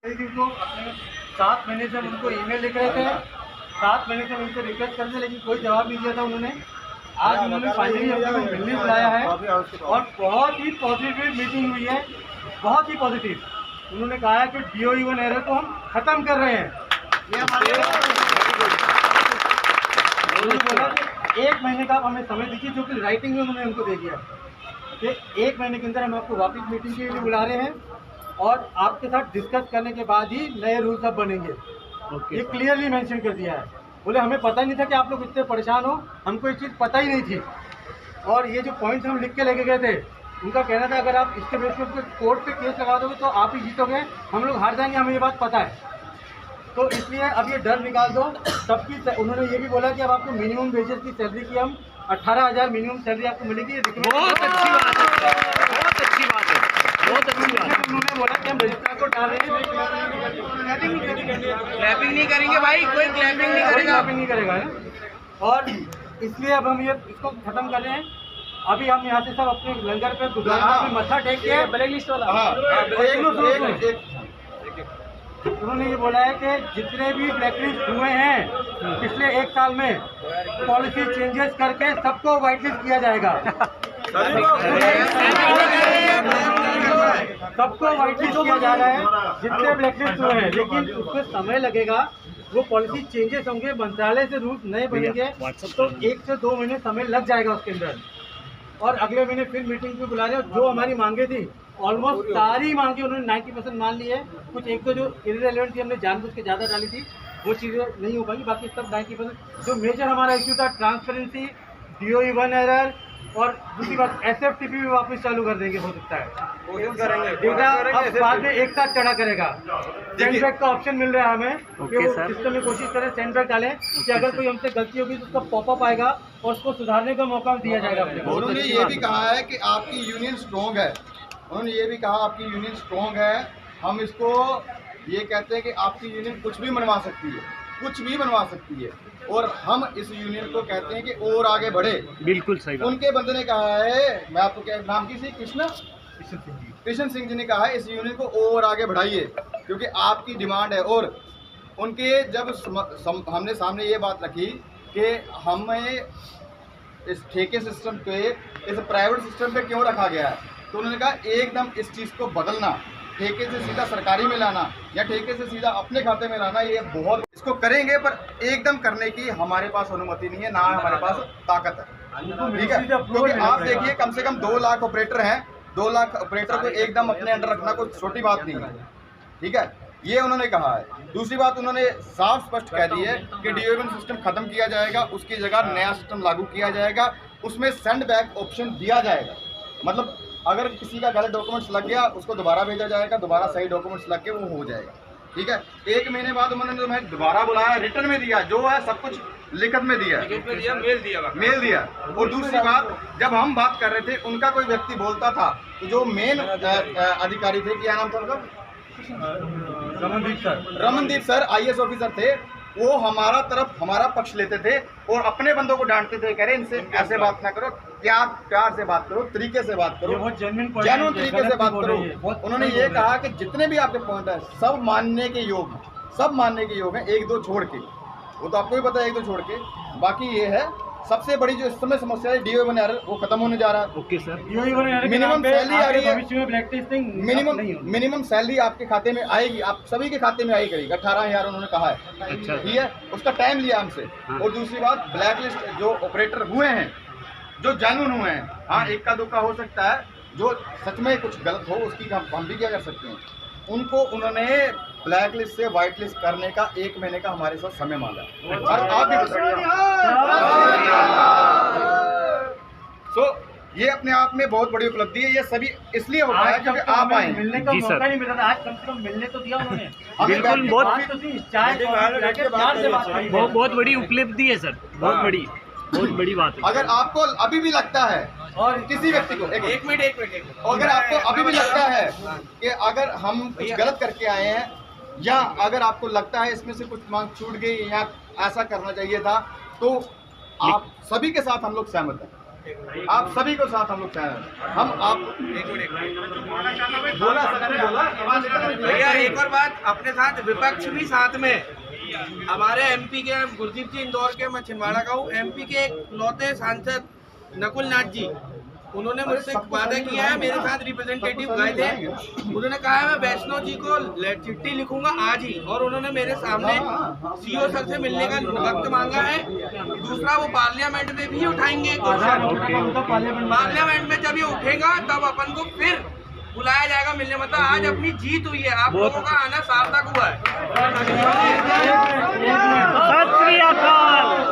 को अपने 7 महीने से हम उनको ईमेल लिख रहे थे, 7 महीने से उनसे रिक्वेस्ट करते लेकिन कोई जवाब नहीं दिया था उन्होंने। आज उन्होंने फाइनली हमको मिलने बुलाया है और बहुत ही पॉजिटिव मीटिंग हुई है, बहुत ही पॉजिटिव। उन्होंने कहा है कि DOE-1 एरर को हम ख़त्म कर रहे हैं। उन्होंने बोला कि 1 महीने का आप हमें समय दीजिए, जो कि राइटिंग में उन्होंने हमको दे दिया कि 1 महीने के अंदर हम आपको वापस मीटिंग के लिए बुला रहे हैं और आपके साथ डिस्कस करने के बाद ही नए रूल्स अब बनेंगे। ये क्लियरली मेंशन कर दिया है। बोले हमें पता नहीं था कि आप लोग इतने परेशान हो, हमको ये चीज़ पता ही नहीं थी। और ये जो पॉइंट्स हम लिख के लेके गए थे, उनका कहना था अगर आप इसके बेस पर कोर्ट पे केस लगा दोगे तो आप ही जीतोगे, हम लोग हार जाएंगे, हमें ये बात पता है। तो इसलिए अब ये डर निकाल दो सबकी। उन्होंने ये भी बोला कि अब आपको मिनिमम वेजेस की सैलरी की हम 18,000 मिनिमम सैलरी आपको मिलेगी। बहुत अच्छी बात है, बहुत अच्छी बात है, बहुत अच्छी बात है। उन्होंने बोला कि हम रजिस्ट्रार को डाल रहे हैं, क्लैपिंग नहीं करेंगे भाई, कोई क्लैपिंग नहीं करेगा, है। और इसलिए अब हम ये इसको खत्म कर रहे हैं। अभी हम यहाँ से सब अपने लंगर पे गुरुद्वारा में मत्था टेक के ब्लैक लिस्ट वाला उन्होंने ये बोला है कि जितने भी ब्लैक लिस्ट हुए हैं पिछले 1 साल में, पॉलिसी चेंजेस करके सबको व्हाइट लिस्ट किया जाएगा। सबको व्हाइट लिस्ट किया जा रहा है जितने ब्लैक लिस्ट हुए हैं, लेकिन उसमें समय लगेगा। वो पॉलिसी चेंजेस होंगे, मंत्रालय से रूल्स नए बनेंगे, तो 1 से 2 महीने समय लग जाएगा उसके अंदर। और अगले महीने फिर मीटिंग भी बुला रहे हैं। जो हमारी मांगे थी ऑलमोस्ट सारी मांगे उन्होंने 90% मान ली है। कुछ एक तो जो इररिलेवेंट थी, हमने जानबूझ के ज़्यादा डाली थी, वो चीज़ें नहीं हो पाएंगी। बाकी सब 90%। जो मेजर हमारा इश्यू था ट्रांसपेरेंसी, DOE-1 एरर और दूसरी बात SFTP भी वापस चालू कर देंगे, हो सकता है डेटा अब बाद में एक साथ चढ़ा करेगा। सेंडबैग का ऑप्शन मिल रहा है हमें कि वो सिस्टम में कोशिश करें सेंडबैग डालें कि अगर कोई हमसे गलती होगी तो उसका पॉपअप आएगा और उसको सुधारने का मौका दिया जाएगा। उन्होंने ये भी कहा है कि आपकी यूनियन स्ट्रॉन्ग है। उन्होंने ये भी कहा आपकी यूनियन स्ट्रॉन्ग है। हम इसको ये कहते हैं कि आपकी यूनियन कुछ भी बनवा सकती है, कुछ भी बनवा सकती है, और हम इस यूनियन को कहते हैं कि और आगे बढ़े। बिल्कुल सही बात। उनके बंदे ने कहा है, मैं आपको क्या नाम की थी, कृष्ण सिंह जी ने कहा है इस यूनियन को और आगे बढ़ाइए क्योंकि आपकी डिमांड है। और उनके जब हमने सामने ये बात रखी कि हमें इस ठेके सिस्टम पे, इस प्राइवेट सिस्टम पे क्यों रखा गया है, तो उन्होंने कहा एकदम इस चीज़ को बदलना, ठेके से सीधा सरकारी में लाना या ठेके से सीधा अपने खाते में लाना, ये बहुत इसको करेंगे पर एकदम करने की हमारे पास अनुमति नहीं है, ना हमारे पास ताकत है। ठीक है, क्योंकि आप देखिए कम से कम 2 लाख ऑपरेटर हैं, 2 लाख ऑपरेटर को एकदम अपने अंडर रखना कोई छोटी बात नहीं है। ठीक है, ये उन्होंने कहा है। दूसरी बात उन्होंने साफ स्पष्ट कह दी है कि DOE-1 सिस्टम खत्म किया जाएगा, उसकी जगह नया सिस्टम लागू किया जाएगा, उसमें सेंड बैक ऑप्शन दिया जाएगा। मतलब अगर किसी का गलत डॉक्यूमेंट्स लग गया उसको दोबारा भेजा जाएगा, दोबारा सही डॉक्यूमेंट्स लग के वो हो जाएगा। ठीक है, 1 महीने बाद उन्होंने जो मैं दोबारा बुलाया, रिटर्न में दिया, जो है सब कुछ लिखित में दिया, मेल दिया। और दूसरी बात, जब हम बात कर रहे थे उनका कोई व्यक्ति बोलता था तो जो मेन अधिकारी थे, क्या नाम था उनका, रमनदीप सर IAS ऑफिसर थे, वो हमारा पक्ष लेते थे और अपने बंदों को डांटते थे, कह रहे इनसे ऐसे बात ना करो, प्यार से बात करो, तरीके से बात करो, जेन्युइन तरीके से बात करो। उन्होंने ये कहा कि जितने भी आपके पॉइंट है सब मानने के योग हैं, सब मानने के योग हैं, 1-2 छोड़ के, वो तो आपको भी पता है 1-2 छोड़ के। बाकी ये है सबसे बड़ी जो इस समय समस्या है DOE-1 एरर, वो खत्म होने जा रहा है। ओके सर, मिनिमम सैलरी आ रही है, मिनिमम सैलरी आपके खाते में आएगी, आप सभी के खाते में आई करेगी, 18,000 उन्होंने कहा है। अच्छा, ठीक है, उसका टाइम लिया हमसे। और दूसरी बात, ब्लैक लिस्ट जो ऑपरेटर हुए हैं, जो जानून हुए हैं, हाँ इक्का दुक्का हो सकता है, जो सच में कुछ गलत हो उसकी हम भी क्या कर सकते हैं, उनको उन्होंने ब्लैक लिस्ट से व्हाइट लिस्ट करने का 1 महीने का हमारे साथ समय मांगा। और आप भी ये अपने आप में बहुत बड़ी उपलब्धि है। ये सभी इसलिए होता है क्योंकि आप आए, मिलने का मौका नहीं मिला था, आज कम से कम मिलने तो दिया उन्होंने। बिल्कुल, बहुत बड़ी उपलब्धि है सर, बहुत बड़ी बात है। अगर आपको अभी भी लगता है और किसी व्यक्ति को एक मिनट अगर आपको अभी भी लगता है कि अगर हम कुछ गलत करके आए हैं, या अगर आपको लगता है इसमें से कुछ मांग छूट गई या ऐसा करना चाहिए था, तो आप सभी के साथ हम लोग सहमत हैं। आप सभी को साथ हम लोग चैनल हम आप बोला भैया एक और बात, अपने साथ विपक्ष भी साथ में। हमारे एमपी के गुरदीप जी इंदौर के, मैं छिंदवाड़ा का हूँ, एमपी के एक लौते सांसद नकुल नाथ जी, उन्होंने मुझसे वादा किया है, मेरे साथ रिप्रेजेंटेटिव गए थे, उन्होंने कहा है मैं वैष्णो जी को चिट्ठी लिखूंगा आज ही, और उन्होंने मेरे सामने सीओ सर से मिलने का वक्त मांगा है। दूसरा, वो पार्लियामेंट में भी उठाएंगे, पार्लियामेंट में जब ये उठेगा तब अपन को फिर बुलाया जाएगा मिलने। मतलब आज अपनी जीत हुई है, आप लोगों का आना सार्थक हुआ है। सत श्री अकाल।